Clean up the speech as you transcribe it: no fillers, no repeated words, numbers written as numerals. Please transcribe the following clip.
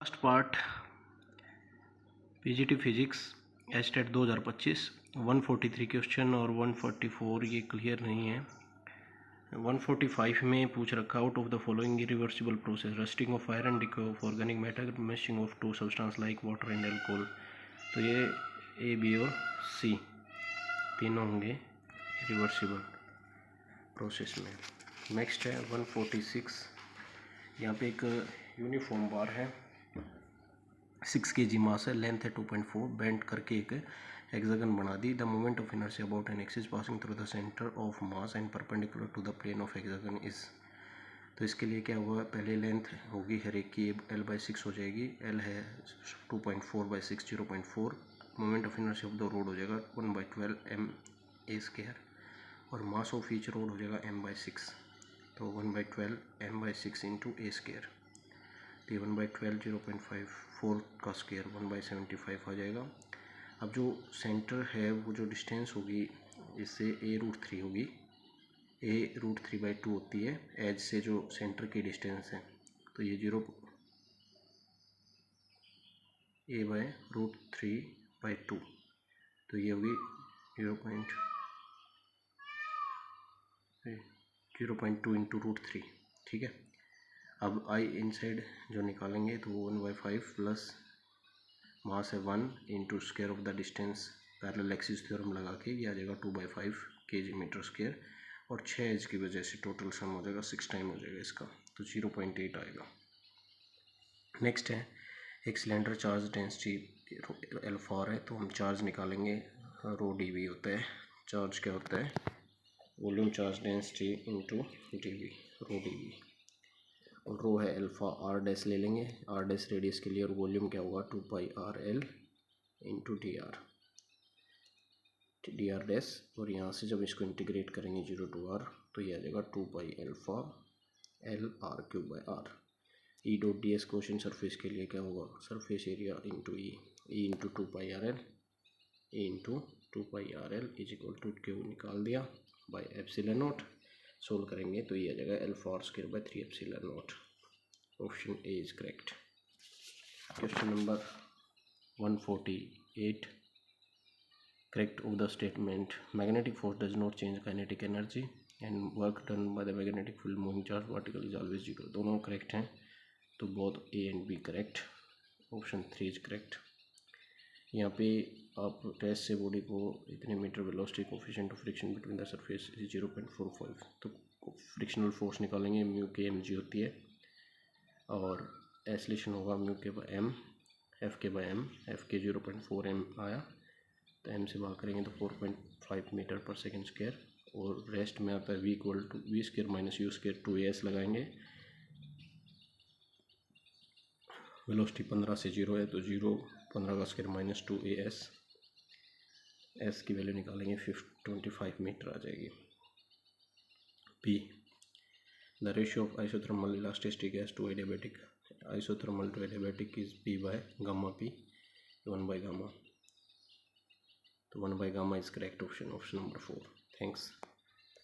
First part PGT physics estate 2025 143 question और 144 ये clear नहीं है। 145 में पूछ रखा out of the following irreversible process rusting of iron, decay of organic matter, mixing of two substance like water and alcohol. तो ये ए, B और सी तीनों होंगे इरिवर्सिबल प्रोसेस में। नेक्स्ट है 146। यहाँ पे एक यूनिफॉर्म बार है, 6 kg मास है, लेंथ है 2.4, बेंड करके एक हेक्सागन बना दी। The moment of inertia about an axis passing through the centre of mass and perpendicular to the plane of hexagon is. तो इसके लिए क्या हुआ, पहले लेंथ होगी हर एक की L/6 हो जाएगी, L है 2.4/6 0.4। Moment of inertia of the road हो जाएगा 1/12 ma² और मास ऑफ ईच रोड हो जाएगा m/6। तो 1/12 m/6 इंटू a²। तो 1/12 0.54 का स्क्वायर 1/75 आ जाएगा। अब जो सेंटर है वो जो डिस्टेंस होगी इससे a√3 होगी, a√3/2 होती है एज से जो सेंटर की डिस्टेंस है। तो ये a/√3/2 तो ये होगी 0.2 इंटू √3। ठीक है। अब आई इनसाइड जो निकालेंगे तो 1/5 प्लस मास है 1 into square of the distance, parallel axis theorem लगा के ये आ जाएगा 2/5 kg/m²। और 6 एज की वजह से टोटल सम हो जाएगा 6 टाइम हो जाएगा इसका, तो 0.8 आएगा। नेक्स्ट है एक सिलेंडर चार्ज डेंसिटी L4 है, तो हम चार्ज निकालेंगे ρdV होता है। चार्ज क्या होता है, volume charge density into dV, ρdV। और रो है अल्फा, r डैश ले लेंगे, r डैश रेडियस के लिए, और वॉल्यूम क्या होगा 2πrl इंटू dr डैश। और यहाँ से जब इसको इंटीग्रेट करेंगे 0 to r तो ये आ जाएगा 2πα L r³/r। E dot D S question surface के लिए क्या होगा, surface area into E into 2πrl, E into 2πrl is equal to Q निकाल दिया बाई एप्सिलॉन नॉट। सोल्व करेंगे तो ये आ जाएगा L4² 3ε0। Option A is correct. Question number 148, correct of the statement magnetic force does not change kinetic energy and work done by the magnetic field moving charge particle is always 0। दोनों correct हैं, तो both A and B correct. Option 3 is correct. यहाँ पे आप टेस्ट से बॉडी को इतने metre velocity coefficient of friction between the surface is 0.45, तो फ्रिक्शनल फोर्स निकालेंगे, म्यू के mg होती है, और एसलेशन होगा म्यू के बाय m, एफ के बाय m, एफ के 0.4 m आया, तो m से भाग करेंगे तो 4.5 मीटर पर सेकेंड स्क्वायर। और रेस्ट में आता है v equal to v² minus u² 2as लगाएंगे। वेलोसिटी 15 से 0 है, तो 0 15 का स्क्वायर माइनस 2as, s की वैल्यू निकालेंगे 25 मीटर आ जाएगी। p the ratio of isothermal elasticity gas to adiabatic, isothermal to adiabatic is p/γ-p 1/γ। तो 1/γ is correct option, option number 4। Thanks.